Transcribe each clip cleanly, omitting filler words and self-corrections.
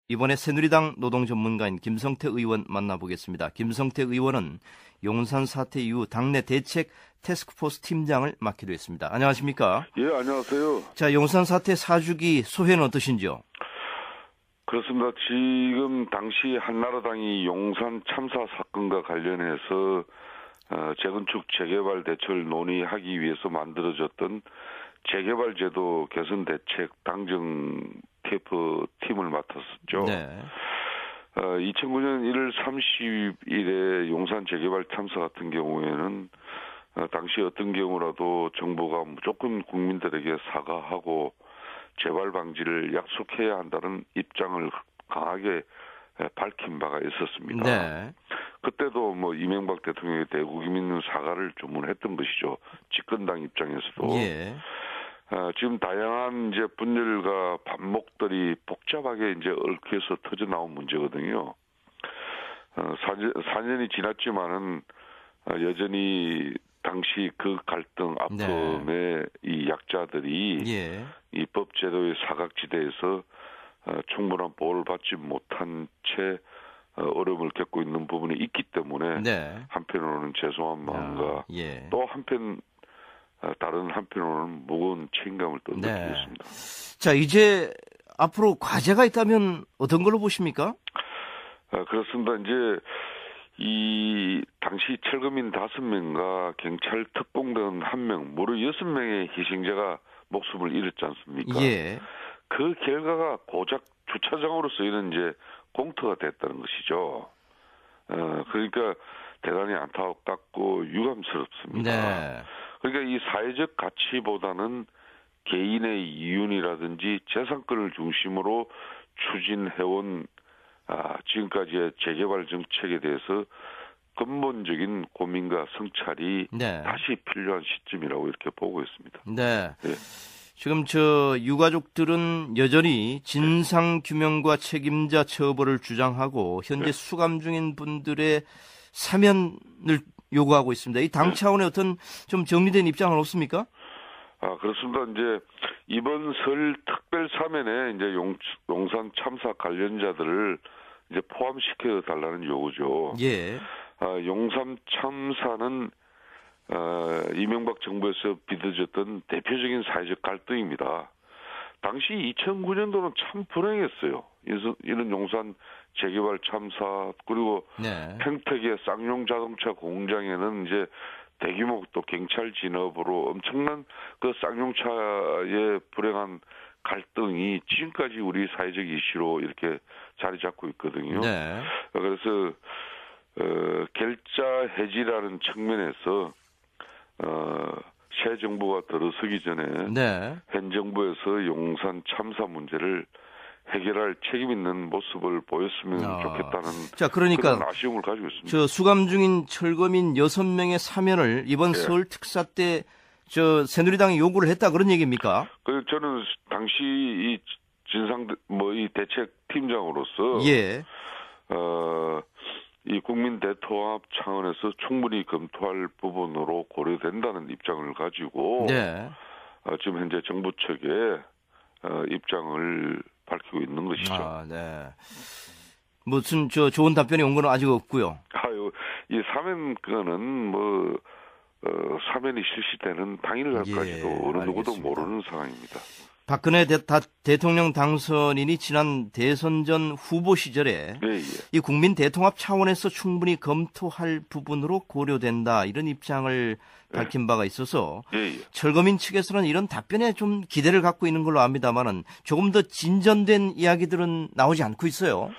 이번에 새누리당 노동 전문가인 김성태 의원 만나보겠습니다. 김성태 의원은 용산 사태 이후 당내 대책 태스크포스 팀장을 맡기도 했습니다. 안녕하십니까? 예, 안녕하세요. 자, 용산 사태 4주기 소회는 어떠신지요? 그렇습니다. 지금 당시 한나라당이 용산 참사 사건과 관련해서 재건축 재개발 대책을 논의하기 위해서 만들어졌던 재개발제도 개선 대책 당정 TF 팀을 맡았었죠. 네. 2009년 1월 30일에 용산 재개발 참사 같은 경우에는 당시 어떤 경우라도 정부가 무조건 국민들에게 사과하고 재발 방지를 약속해야 한다는 입장을 강하게 밝힌 바가 있었습니다. 네. 그때도 이명박 대통령의 대국민 있는 사과를 주문했던 것이죠. 집권당 입장에서도. 예. 지금 다양한 분열과 반목들이 복잡하게 얽혀서 터져 나온 문제거든요. 4년이 지났지만은 여전히 당시 그 갈등 아픔의 네. 이 약자들이 예. 이 법제도의 사각지대에서 충분한 보호를 받지 못한 채 어려움을 겪고 있는 부분이 있기 때문에 네. 한편으로는 죄송한 마음과 예. 또 다른 한편으로는 무거운 책임감을 또 느끼고 있습니다. 자, 이제 앞으로 과제가 있다면 어떤 걸로 보십니까? 그렇습니다. 이 당시 철거민 5명과 경찰 특공대원 1명, 무려 6명의 희생자가 목숨을 잃었지 않습니까? 예. 그 결과가 고작 주차장으로 쓰이는 공터가 됐다는 것이죠. 그러니까 대단히 안타깝고 유감스럽습니다. 네. 그러니까 이 사회적 가치보다는 개인의 이윤이라든지 재산권을 중심으로 추진해온 지금까지의 재개발 정책에 대해서 근본적인 고민과 성찰이 네. 다시 필요한 시점이라고 이렇게 보고 있습니다. 네. 네. 지금 유가족들은 여전히 진상 규명과 책임자 처벌을 주장하고 현재 네. 수감 중인 분들의 사면을 요구하고 있습니다. 이 당 차원의 어떤 좀 정리된 입장은 없습니까? 그렇습니다. 이번 설 특별 사면에 용산 참사 관련자들을 포함시켜 달라는 요구죠. 예. 용산 참사는 이명박 정부에서 빚어졌던 대표적인 사회적 갈등입니다. 당시 2009년도는 참 불행했어요. 이런 용산 재개발 참사 그리고 네. 평택의 쌍용 자동차 공장에는 대규모 또 경찰 진압으로 엄청난 그 쌍용차의 불행한 갈등이 지금까지 우리 사회적 이슈로 이렇게 자리 잡고 있거든요. 네. 그래서 결자 해지라는 측면에서 새 정부가 들어서기 전에 네. 현 정부에서 용산 참사 문제를 해결할 책임 있는 모습을 보였으면 좋겠다는 그런 아쉬움을 가지고 있습니다. 수감 중인 철거민 6명의 사면을 이번 네. 서울 특사 때 새누리당이 요구를 했다 그런 얘기입니까? 저는 당시 이 이 대책 팀장으로서 예. 이 국민 대통합 차원에서 충분히 검토할 부분으로 고려된다는 입장을 가지고 네. 지금 현재 정부 측에 입장을 밝히고 있는 것이죠. 네. 무슨 좋은 답변이 온 건 아직 없고요. 이 사면권은 사면이 실시되는 당일날까지도 예, 어느 누구도 알겠습니다. 모르는 상황입니다. 박근혜 대통령 당선인이 지난 대선 전 후보 시절에 예, 예. 이 국민 대통합 차원에서 충분히 검토할 부분으로 고려된다 이런 입장을 밝힌 바가 있어서 예, 예. 철거민 측에서는 이런 답변에 좀 기대를 갖고 있는 걸로 압니다만은 조금 더 진전된 이야기들은 나오지 않고 있어요.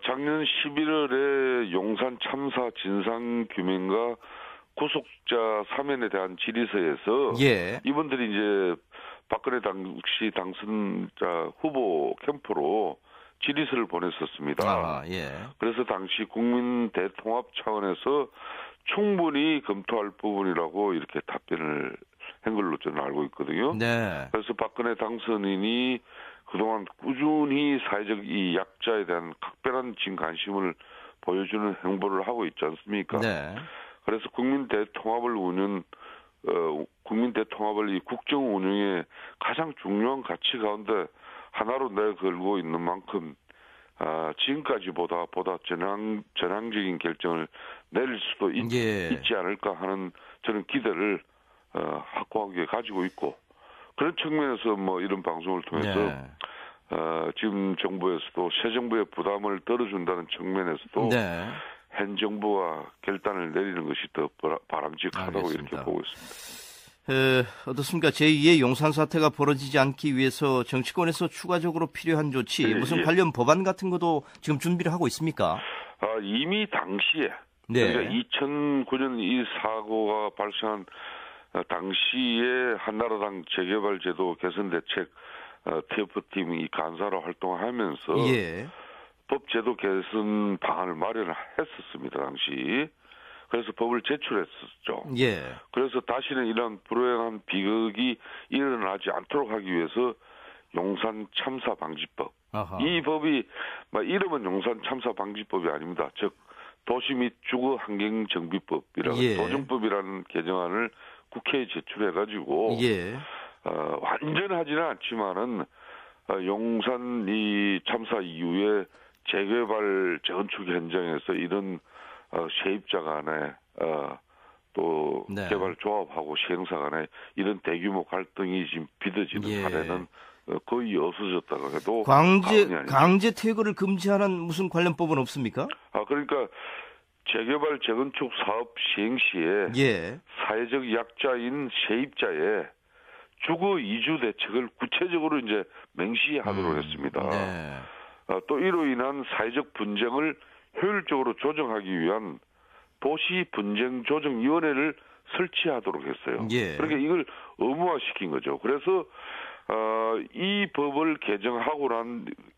작년 11월에 용산 참사 진상 규명과 구속자 사면에 대한 질의서에서 예. 이분들이 박근혜 당시 당선자 후보 캠프로 질의서를 보냈었습니다. 예. 그래서 당시 국민 대통합 차원에서 충분히 검토할 부분이라고 이렇게 답변을 한 걸로 저는 알고 있거든요. 네. 그래서 박근혜 당선인이 그동안 꾸준히 사회적 이 약자에 대한 각별한 관심을 보여주는 행보를 하고 있지 않습니까? 네. 그래서 국민 대통합을 이 국정 운영의 가장 중요한 가치 가운데 하나로 내걸고 있는 만큼 지금까지보다 전향적인 결정을 내릴 수도 있지 않을까 하는 저는 기대를 확고하게 가지고 있고, 그런 측면에서 뭐 이런 방송을 통해서 지금 정부에서도 새 정부의 부담을 덜어준다는 측면에서도 현 정부가 결단을 내리는 것이 더 바람직하다고 이렇게 보고 있습니다. 어떻습니까? 제2의 용산 사태가 벌어지지 않기 위해서 정치권에서 추가적으로 필요한 조치, 무슨 관련 법안 같은 것도 지금 준비를 하고 있습니까? 이미 당시에 그러니까 2009년 이 사고가 발생한 당시에 한나라당 재개발제도 개선대책 TF팀이 간사로 활동하면서 법제도 개선 방안을 마련했었습니다, 당시. 그래서 법을 제출했었죠. 그래서 다시는 이런 불행한 비극이 일어나지 않도록 하기 위해서 용산 참사 방지법. 이 법이 이름은 용산 참사 방지법이 아닙니다. 즉 도시 및 주거 환경 정비법이라고 도정법이라는 개정안을 국회에 제출해가지고 완전하지는 않지만은 용산 이 참사 이후에 재개발 재건축 현장에서 이런 세입자 간에 또 개발 조합하고 시행사 간에 이런 대규모 갈등이 지금 빚어지는 사례는 거의 없어졌다고 해도 강제 퇴거를 금지하는 무슨 관련법은 없습니까? 그러니까 재개발 재건축 사업 시행 시에 사회적 약자인 세입자의 주거 이주 대책을 구체적으로 이제 명시하도록 했습니다. 또 이로 인한 사회적 분쟁을 효율적으로 조정하기 위한 도시 분쟁 조정위원회를 설치하도록 했어요. 그러니까 이걸 의무화시킨 거죠. 그래서 이 법을 개정하고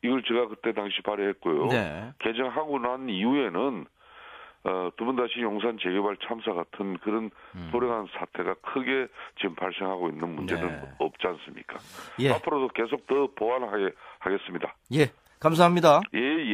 이걸 제가 그때 당시 발의했고요. 개정하고 난 이후에는 두 번 다시 용산 재개발 참사 같은 그런 불행한 사태가 크게 지금 발생하고 있는 문제는 없지 않습니까? 앞으로도 계속 더 보완하겠습니다. 감사합니다. 예.